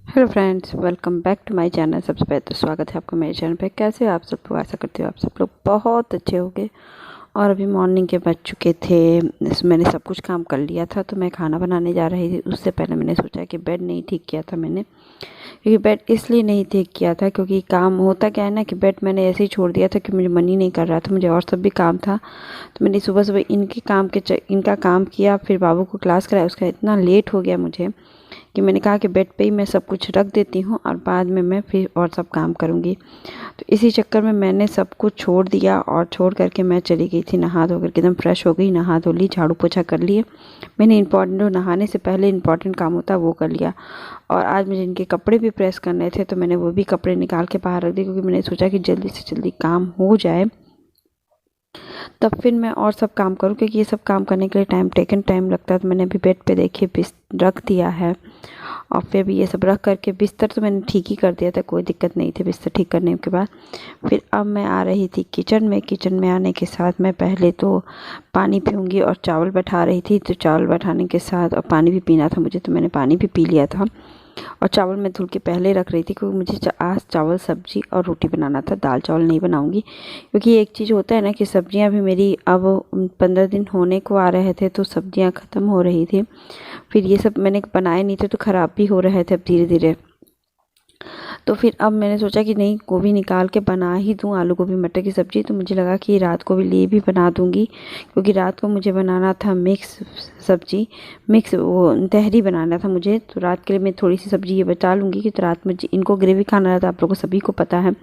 Hello friends, welcome back to my channel. सबसे पहले तो स्वागत है आपका मेरे चैनल पे। कैसे हो आप सब लोग? आशा करती हूँ आप सब लोग बहुत अच्छे होंगे। और अभी मॉर्निंग के बज चुके थे। मैंने सब कुछ काम कर लिया था, तो मैं खाना बनाने जा रही थी। उससे पहले मैंने सोचा कि बेड नहीं ठीक किया था मैंने, क्योंकि बेड इसलिए नहीं ठीक किया था क्योंकि काम होता क्या है ना कि बेड मैंने ऐसे ही छोड़ दिया था कि मुझे मन ही नहीं कर रहा था, मुझे और सब भी काम था। तो मैंने सुबह सुबह इनका काम किया, फिर बाबू को क्लास कराया। उसका इतना लेट हो गया मुझे कि मैंने कहा कि बेड पे ही मैं सब कुछ रख देती हूँ और बाद में मैं फिर और सब काम करूँगी। तो इसी चक्कर में मैंने सब कुछ छोड़ दिया और छोड़ करके मैं चली गई थी नहा धो करके। एकदम फ्रेश हो गई, नहा धो ली, झाड़ू पोछा कर लिए। मैंने इंपॉर्टेंट जो नहाने से पहले इंपॉर्टेंट काम होता है वो कर लिया। और आज मुझे इनके कपड़े भी प्रेस करने थे, तो मैंने वो भी कपड़े निकाल के बाहर रख दिए, क्योंकि मैंने सोचा कि जल्दी से जल्दी काम हो जाए तब फिर मैं और सब काम करूँ, क्योंकि ये सब काम करने के लिए टाइम लगता है। तो मैंने अभी बेड पे देखिए रख दिया है। और फिर भी ये सब रख करके बिस्तर तो मैंने ठीक ही कर दिया था, कोई दिक्कत नहीं थी बिस्तर ठीक करने के बाद। फिर अब मैं आ रही थी किचन में आने के साथ मैं पहले तो पानी पीऊँगी और चावल बैठा रही थी। तो चावल बैठाने के साथ और पानी भी पीना था मुझे, तो मैंने पानी भी पी लिया था। और चावल मैं धुल के पहले रख रही थी, क्योंकि मुझे आज चावल सब्जी और रोटी बनाना था, दाल चावल नहीं बनाऊंगी। क्योंकि एक चीज़ होता है ना कि सब्जियां भी मेरी अब 15 दिन होने को आ रहे थे, तो सब्जियां ख़त्म हो रही थी। फिर ये सब मैंने बनाए नहीं थे तो ख़राब भी हो रहे थे अब धीरे धीरे। तो फिर अब मैंने सोचा कि नहीं, गोभी निकाल के बना ही दूँ, आलू गोभी मटर की सब्ज़ी। तो मुझे लगा कि रात को भी लिए भी बना दूँगी, क्योंकि रात को मुझे बनाना था मिक्स सब्ज़ी, मिक्स वो तहरी बनाना था मुझे। तो रात के लिए मैं थोड़ी सी सब्ज़ी ये बचा लूँगी, कि तो रात में इनको ग्रेवी खाना रहता है, आप लोगों को सभी को पता है।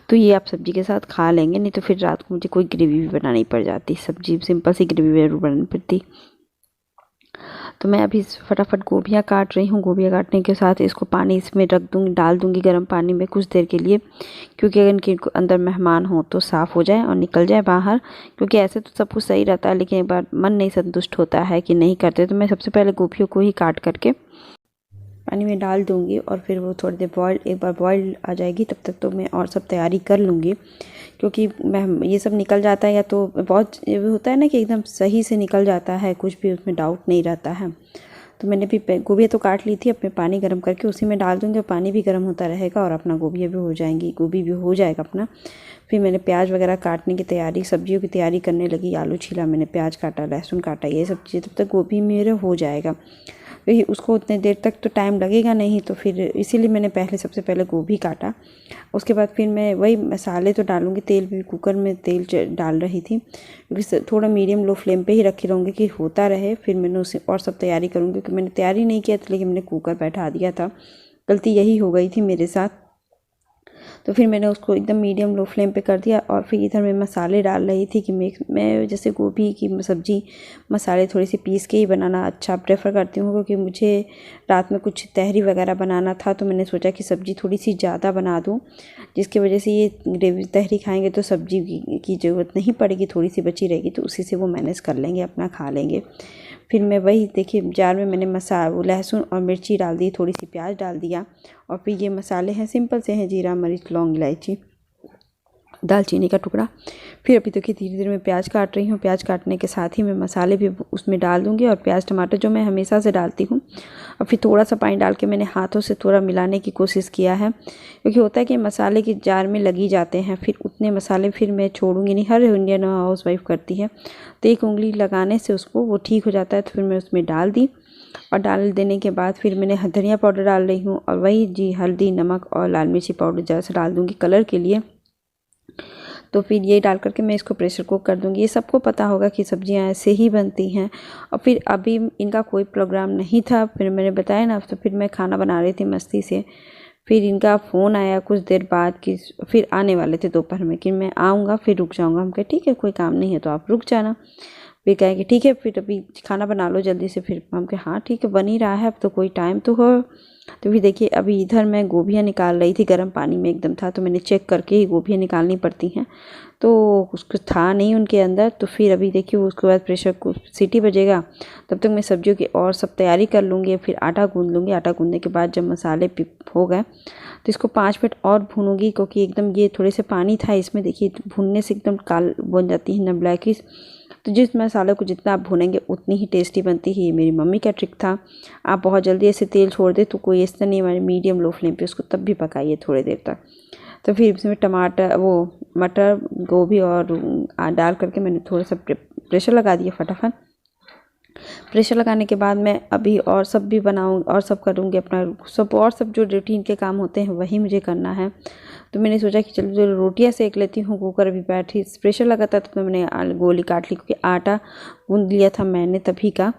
तो ये आप सब्ज़ी के साथ खा लेंगे, नहीं तो फिर रात को मुझे कोई ग्रेवी भी बनानी पड़ जाती, सब्ज़ी सिंपल सी ग्रेवी जरूर बनानी पड़ती। तो मैं अभी फटाफट गोभियाँ काट रही हूँ। गोभियाँ काटने के साथ इसको पानी इसमें रख दूँगी, डाल दूँगी गर्म पानी में कुछ देर के लिए, क्योंकि अगर इनके अंदर मेहमान हो तो साफ़ हो जाए और निकल जाए बाहर। क्योंकि ऐसे तो सब कुछ सही रहता है, लेकिन एक बार मन नहीं संतुष्ट होता है कि नहीं करते। तो मैं सबसे पहले गोभियों को ही काट करके पानी में डाल दूँगी, और फिर वो थोड़ी देर एक बार बॉयल आ जाएगी, तब तक तो मैं और सब तैयारी कर लूँगी। क्योंकि मैं ये सब निकल जाता है, या तो बहुत ये होता है ना कि एकदम सही से निकल जाता है, कुछ भी उसमें डाउट नहीं रहता है। तो मैंने भी गोभी तो काट ली थी, अब मैं पानी गर्म करके उसी में डाल दूँगी, और पानी भी गर्म होता रहेगा और अपना गोभी भी हो जाएंगी, गोभी भी हो जाएगा अपना। फिर मैंने प्याज वगैरह काटने की तैयारी, सब्जियों की तैयारी करने लगी। आलू छीला मैंने, प्याज काटा, लहसुन काटा, ये सब चीज़ें, तब तक गोभी मेरे हो जाएगा। क्योंकि उसको उतने देर तक तो टाइम लगेगा नहीं, तो फिर इसीलिए मैंने सबसे पहले गोभी काटा। उसके बाद फिर मैं वही मसाले तो डालूँगी। तेल भी कुकर में तेल डाल रही थी, क्योंकि थोड़ा मीडियम लो फ्लेम पे ही रखी रहूँगी कि होता रहे। फिर मैंने उसे और सब तैयारी करूँगी, क्योंकि मैंने तैयारी नहीं किया था, लेकिन मैंने कुकर बैठा दिया था। गलती यही हो गई थी मेरे साथ। तो फिर मैंने उसको एकदम मीडियम लो फ्लेम पे कर दिया। और फिर इधर मैं मसाले डाल रही थी, कि मैं जैसे गोभी की सब्ज़ी मसाले थोड़ी सी पीस के ही बनाना अच्छा प्रेफर करती हूँ, क्योंकि मुझे रात में कुछ तहरी वगैरह बनाना था। तो मैंने सोचा कि सब्ज़ी थोड़ी सी ज़्यादा बना दूँ, जिसकी वजह से ये ग्रेवी तहरी खाएँगे तो सब्ज़ी की ज़रूरत नहीं पड़ेगी, थोड़ी सी बची रहेगी, तो उसी से वो मैनेज कर लेंगे, अपना खा लेंगे। फिर मैं वही देखिए जार में मैंने लहसुन और मिर्ची डाल दी, थोड़ी सी प्याज डाल दिया। और फिर ये मसाले हैं सिंपल से हैं, जीरा, मिर्च, लौंग, इलायची, दालचीनी का टुकड़ा। फिर अभी देखिए धीरे धीरे मैं प्याज काट रही हूँ। प्याज काटने के साथ ही मैं मसाले भी उसमें डाल दूँगी, और प्याज टमाटर जो मैं हमेशा से डालती हूँ। और फिर थोड़ा सा पानी डाल के मैंने हाथों से थोड़ा मिलाने की कोशिश किया है, क्योंकि होता है कि मसाले के जार में लगी जाते हैं। फिर उतने मसाले फिर मैं छोड़ूंगी नहीं, हर इंडियन हाउस वाइफ करती है। तो एक उंगली लगाने से उसको वो ठीक हो जाता है। तो फिर मैं उसमें डाल दी, और डाल देने के बाद फिर मैंने धनिया पाउडर डाल रही हूँ, और वही जी हल्दी, नमक और लाल मिर्ची पाउडर ज़रा सा डाल दूँगी कलर के लिए। तो फिर ये डाल करके मैं इसको प्रेशर कुक कर दूँगी। ये सबको पता होगा कि सब्जियां ऐसे ही बनती हैं। और फिर अभी इनका कोई प्रोग्राम नहीं था, फिर मैंने बताया ना, तो फिर मैं खाना बना रही थी मस्ती से। फिर इनका फ़ोन आया कुछ देर बाद कि फिर आने वाले थे दोपहर में, कि मैं आऊँगा फिर रुक जाऊँगा। हम कहे ठीक है, कोई काम नहीं है तो आप रुक जाना। फिर कहे कि ठीक है, फिर अभी खाना बना लो जल्दी से। फिर हम कहे हाँ ठीक है, बन ही रहा है, अब तो कोई टाइम तो हो। तो फिर देखिए अभी इधर मैं गोभियाँ निकाल रही थी, गर्म पानी में एकदम था, तो मैंने चेक करके ही गोभियाँ निकालनी पड़ती हैं। तो उसको था नहीं उनके अंदर। तो फिर अभी देखिए उसके बाद प्रेशर को सीटी बजेगा, तब तक मैं सब्जियों की और सब तैयारी कर लूँगी। फिर आटा गूँध लूँगी। आटा गूँधने के बाद जब मसाले हो गए, तो इसको 5 मिनट और भूनूंगी, क्योंकि एकदम ये थोड़े से पानी था इसमें, देखिए भूनने से एकदम काल बन जाती है ना, ब्लैकिश तो जिस मसाले को जितना आप भूनेंगे उतनी ही टेस्टी बनती है। ये मेरी मम्मी का ट्रिक था। आप बहुत जल्दी ऐसे तेल छोड़ दे तो कोई ऐसा नहीं, हमारे मीडियम लो फ्लेम पे उसको तब भी पकाइए थोड़ी देर तक। तो फिर इसमें टमाटर, वो मटर, गोभी और डाल करके मैंने थोड़ा सा प्रेशर लगा दिया फटाफट। प्रेशर लगाने के बाद मैं अभी और सब भी बनाऊँ और सब करूँगी अपना सब, और सब जो रूटीन के काम होते हैं वही मुझे करना है। तो मैंने सोचा कि चलो जो रोटियां सेक लेती हूँ। कुकर अभी बैठी प्रेशर लगा था तो मैंने गोली काट ली, क्योंकि आटा गूंद लिया था मैंने तभी का।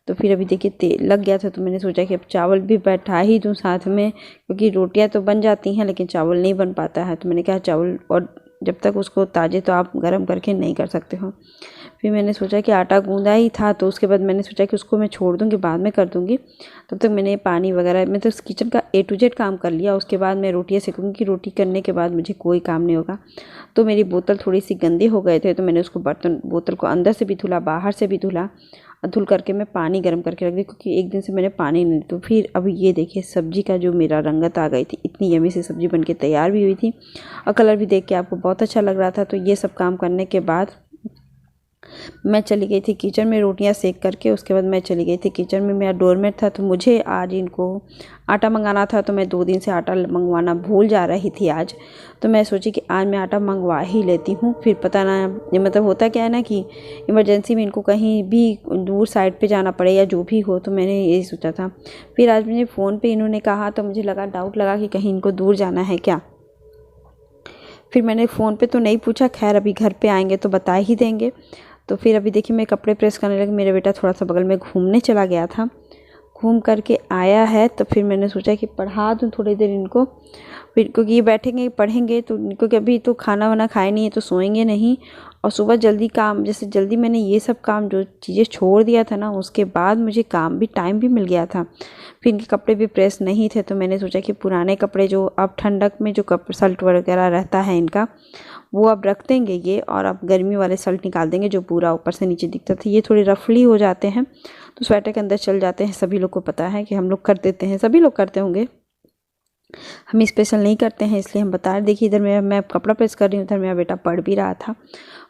तो फिर अभी देखिए तेल लग गया था, तो मैंने सोचा कि अब चावल भी बैठा ही दूँ साथ में, क्योंकि रोटियां तो बन जाती हैं लेकिन चावल नहीं बन पाता है। तो मैंने कहा चावल, और जब तक उसको ताज़े तो आप गर्म करके नहीं कर सकते हो। फिर मैंने सोचा कि आटा गूंदा ही था, तो उसके बाद मैंने सोचा कि उसको मैं छोड़ दूँगी, बाद में कर दूँगी। तब तक मैंने पानी वगैरह, मैं तो किचन का A to Z काम कर लिया। उसके बाद मैं रोटियाँ सेकूँगी। रोटी करने के बाद मुझे कोई काम नहीं होगा। तो मेरी बोतल थोड़ी सी गंदे हो गए थे, तो मैंने उसको बोतल को अंदर से भी धुला, बाहर से भी धुला, और धुल करके मैं पानी गर्म करके रख दी, क्योंकि एक दिन से मैंने पानी नहीं। तो फिर अब ये देखिए सब्जी का जो मेरा रंगत आ गई थी, इतनी यमी से सब्जी बनके तैयार भी हुई थी और कलर भी देख के आपको बहुत अच्छा लग रहा था। तो ये सब काम करने के बाद मैं चली गई थी किचन में रोटियां सेक करके। उसके बाद मैं चली गई थी किचन में, मेरा डोरमेट था, तो मुझे आज इनको आटा मंगाना था। तो मैं 2 दिन से आटा मंगवाना भूल जा रही थी आज। तो मैं सोची कि आज मैं आटा मंगवा ही लेती हूँ, फिर पता ना, ये मतलब होता क्या है ना कि इमरजेंसी में इनको कहीं भी दूर साइड पे जाना पड़े या जो भी हो, तो मैंने यही सोचा था। फिर आज मुझे फ़ोन पे इन्होंने कहा, तो मुझे लगा, डाउट लगा कि कहीं इनको दूर जाना है क्या। फिर मैंने फ़ोन पे तो नहीं पूछा, खैर अभी घर पे आएंगे तो बता ही देंगे। तो फिर अभी देखिए मैं कपड़े प्रेस करने लगी। मेरा बेटा थोड़ा सा बगल में घूमने चला गया था, घूम करके आया है। तो फिर मैंने सोचा कि पढ़ा दूँ थोड़ी देर इनको, फिर क्योंकि ये बैठेंगे पढ़ेंगे तो इनको, क्योंकि अभी तो खाना वाना खाए नहीं है तो सोएंगे नहीं। और सुबह जल्दी काम, जैसे जल्दी मैंने ये सब काम जो चीज़ें छोड़ दिया था ना, उसके बाद मुझे टाइम भी मिल गया था। फिर इनके कपड़े भी प्रेस नहीं थे, तो मैंने सोचा कि पुराने कपड़े जो अब ठंडक में जो शर्ट वगैरह रहता है इनका, वो अब रख देंगे ये, और अब गर्मी वाले शर्ट निकाल देंगे जो पूरा ऊपर से नीचे दिखता था। ये थोड़े रफली हो जाते हैं तो स्वेटर के अंदर चल जाते हैं। सभी लोग को पता है कि हम लोग कर देते हैं, सभी लोग करते होंगे, हम स्पेशल नहीं करते हैं, इसलिए हम बता रहे। देखिए इधर मैं कपड़ा प्रेस कर रही हूँ, इधर मेरा बेटा पढ़ भी रहा था।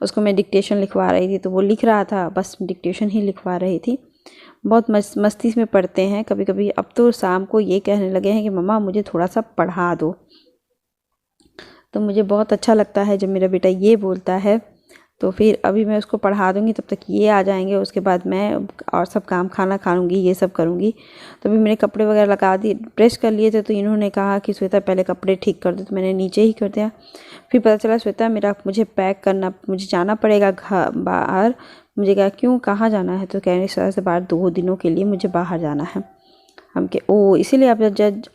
उसको मैं डिक्टेशन लिखवा रही थी, तो वो लिख रहा था, बस डिक्टेशन ही लिखवा रही थी। बहुत मस्ती में पढ़ते हैं कभी कभी। अब तो शाम को ये कहने लगे हैं कि मम्मा मुझे थोड़ा सा पढ़ा दो। तो मुझे बहुत अच्छा लगता है जब मेरा बेटा ये बोलता है। तो फिर अभी मैं उसको पढ़ा दूँगी, तब तक ये आ जाएंगे। उसके बाद मैं और सब काम, खाना खा लूँगी, ये सब करूँगी। तो अभी मैंने कपड़े वगैरह लगा दिए, प्रेस कर लिए थे। तो इन्होंने कहा कि श्वेता पहले कपड़े ठीक कर दो, तो मैंने नीचे ही कर दिया। फिर पता चला श्वेता मुझे पैक करना, मुझे जाना पड़ेगा बाहर। मुझे कहा क्यों, कहाँ जाना है? तो कह रही शहर से बाहर 2 दिनों के लिए मुझे बाहर जाना है। हम के ओ इसीलिए आप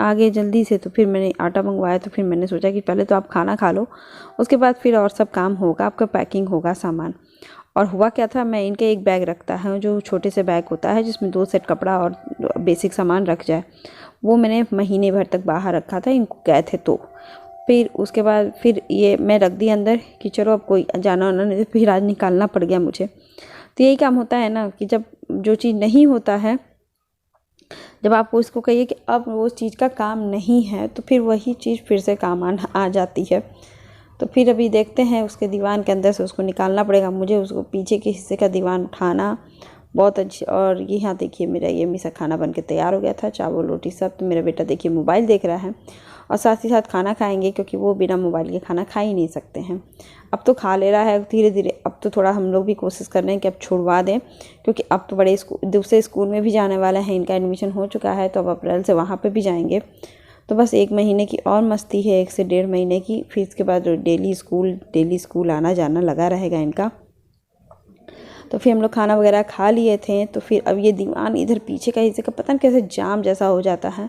आगे जल्दी से। तो फिर मैंने आटा मंगवाया। तो फिर मैंने सोचा कि पहले तो आप खाना खा लो, उसके बाद फिर और सब काम होगा, आपका पैकिंग होगा सामान। और हुआ क्या था, मैं इनके एक बैग रखता है जो छोटे से बैग होता है जिसमें 2 सेट कपड़ा और बेसिक सामान रख जाए, वो मैंने महीने भर तक बाहर रखा था, इनको गए थे तो। फिर उसके बाद फिर ये मैं रख दी अंदर कि चलो अब कोई जाना वाना नहीं। फिर आज निकालना पड़ गया मुझे। तो यही काम होता है ना कि जब जो चीज़ नहीं होता है, जब आप उसको कहिए कि अब वो चीज़ का काम नहीं है, तो फिर वही चीज़ फिर से काम आ जाती है। तो फिर अभी देखते हैं, उसके दीवान के अंदर से उसको निकालना पड़ेगा मुझे, उसको पीछे के हिस्से का दीवान उठाना बहुत अच्छी। और ये यहाँ देखिए मेरा ये मिसा खाना बन के तैयार हो गया था, चावल रोटी सब। तो मेरा बेटा देखिए मोबाइल देख रहा है और साथ ही साथ खाना खाएंगे, क्योंकि वो बिना मोबाइल के खाना खा ही नहीं सकते हैं। अब तो खा ले रहा है धीरे धीरे। अब तो थोड़ा हम लोग भी कोशिश कर रहे हैं कि अब छुड़वा दें, क्योंकि अब तो बड़े दूसरे स्कूल में भी जाने वाला है, इनका एडमिशन हो चुका है। तो अब अप्रैल से वहाँ पे भी जाएंगे। तो बस 1 महीने की और मस्ती है, 1 से 1.5 महीने की। फिर इसके बाद डेली स्कूल आना जाना लगा रहेगा इनका। तो फिर हम लोग खाना वगैरह खा लिए थे। तो फिर अब ये दीवान इधर पीछे का हिस्से का पता नहीं कैसे जाम जैसा हो जाता है,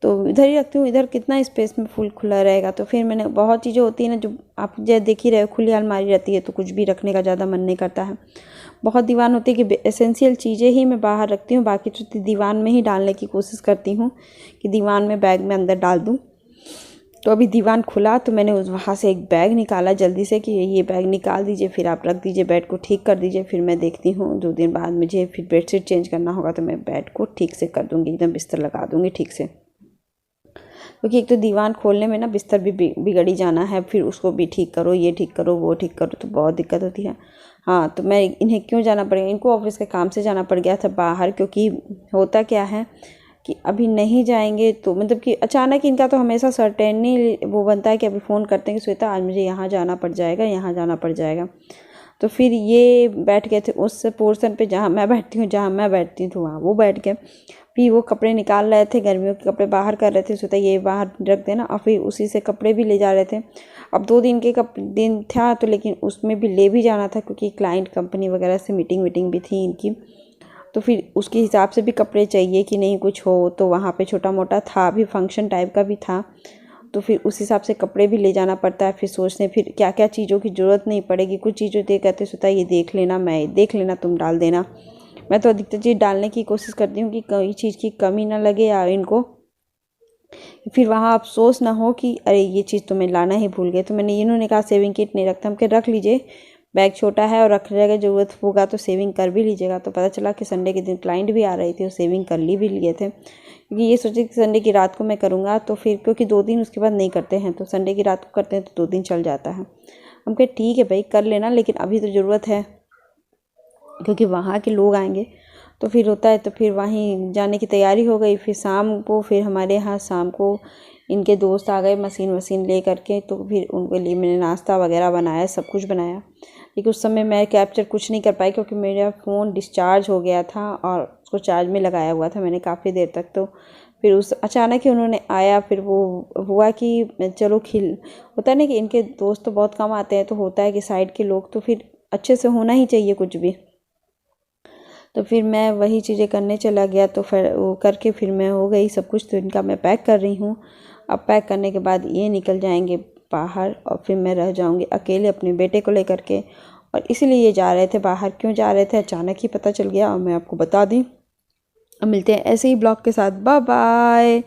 तो इधर ही रखती हूँ। इधर कितना स्पेस में फुल खुला रहेगा। तो फिर मैंने बहुत चीज़ें होती हैं ना, जो आप जैसे देख ही रहे हो, खुली अलमारी रहती है तो कुछ भी रखने का ज़्यादा मन नहीं करता है। बहुत दीवान होती है कि एसेंशियल चीज़ें ही मैं बाहर रखती हूँ, बाकी तो दीवान में ही डालने की कोशिश करती हूँ कि दीवान में बैग में अंदर डाल दूँ। तो अभी दीवान खुला तो मैंने वहाँ से एक बैग निकाला जल्दी से कि ये बैग निकाल दीजिए, फिर आप रख दीजिए, बेड को ठीक कर दीजिए। फिर मैं देखती हूँ 2 दिन बाद मुझे फिर बेडशीट चेंज करना होगा, तो मैं बेड को ठीक से कर दूँगी, एकदम बिस्तर लगा दूँगी ठीक से। क्योंकि एक तो दीवान खोलने में ना बिस्तर भी बिगड़ ही जाना है, फिर उसको भी ठीक करो, ये ठीक करो, वो ठीक करो, तो बहुत दिक्कत होती है। हाँ, तो मैं इन्हें क्यों जाना पड़ेगा, इनको ऑफिस के काम से जाना पड़ गया था बाहर, क्योंकि होता क्या है कि अभी नहीं जाएंगे तो मतलब कि अचानक इनका तो हमेशा सर्टेनली वो बनता है कि अभी फ़ोन करते हैं कि श्वेता आज मुझे यहाँ जाना पड़ जाएगा, यहाँ जाना पड़ जाएगा। तो फिर ये बैठ गए थे उस पोर्शन पे जहाँ मैं बैठती हूँ, जहाँ मैं बैठती हूँ तो वहाँ वो बैठ गए। फिर वो कपड़े निकाल रहे थे, गर्मियों के कपड़े बाहर कर रहे थे, सोचा ये बाहर रख देना, और फिर उसी से कपड़े भी ले जा रहे थे। अब 2 दिन के दिन था तो लेकिन उसमें भी ले भी जाना था, क्योंकि क्लाइंट कंपनी वगैरह से मीटिंग भी थी इनकी। तो फिर उसके हिसाब से भी कपड़े चाहिए कि नहीं, कुछ हो तो वहाँ पे छोटा मोटा था भी, फंक्शन टाइप का भी था, तो फिर उस हिसाब से कपड़े भी ले जाना पड़ता है। फिर सोचते फिर क्या क्या चीज़ों की ज़रूरत नहीं पड़ेगी, कुछ चीज़ों दे कहते सोता ये देख लेना, मैं देख लेना, तुम डाल देना। मैं तो अधिकतर चीज़ डालने की कोशिश करती हूँ कि कोई चीज़ की कमी ना लगे या इनको फिर वहाँ अफसोस ना हो कि अरे ये चीज़ तो मैं लाना ही भूल गए। तो मैंने इन्होंने कहा सेविंग किट नहीं रखता, हम कह रख लीजिए, बैग छोटा है और रख जाएगा, ज़रूरत होगा तो सेविंग कर भी लीजिएगा। तो पता चला कि संडे के दिन क्लाइंट भी आ रही थी और सेविंग कर ली भी लिए थे, क्योंकि ये सोचे कि संडे की रात को मैं करूँगा, तो फिर क्योंकि 2 दिन उसके बाद नहीं करते हैं, तो संडे की रात को करते हैं तो 2 दिन चल जाता है। हम कहे ठीक है भाई कर लेना, लेकिन अभी तो ज़रूरत है क्योंकि वहाँ के लोग आएंगे। तो फिर होता है, तो फिर वहीं जाने की तैयारी हो गई। फिर शाम को फिर हमारे यहाँ शाम को इनके दोस्त आ गए मशीन ले करके, तो फिर उनके लिए मैंने नाश्ता वगैरह बनाया, सब कुछ बनाया। लेकिन उस समय मैं कैप्चर कुछ नहीं कर पाई, क्योंकि मेरा फ़ोन डिस्चार्ज हो गया था और उसको चार्ज में लगाया हुआ था मैंने काफ़ी देर तक। तो फिर उस अचानक ही उन्होंने आया, फिर वो हुआ कि चलो होता है ना कि इनके दोस्त तो बहुत कम आते हैं, तो होता है कि साइड के लोग तो फिर अच्छे से होना ही चाहिए कुछ भी। तो फिर मैं वही चीज़ें करने चला गया, तो फिर वो करके फिर मैं हो गई सब कुछ। तो इनका मैं पैक कर रही हूँ। अब पैक करने के बाद ये निकल जाएंगे बाहर और फिर मैं रह जाऊँगी अकेले अपने बेटे को लेकर के। और इसीलिए ये जा रहे थे बाहर। क्यों जा रहे थे अचानक ही पता चल गया और मैं आपको बता दी। अब मिलते हैं ऐसे ही ब्लॉग के साथ। Bye bye.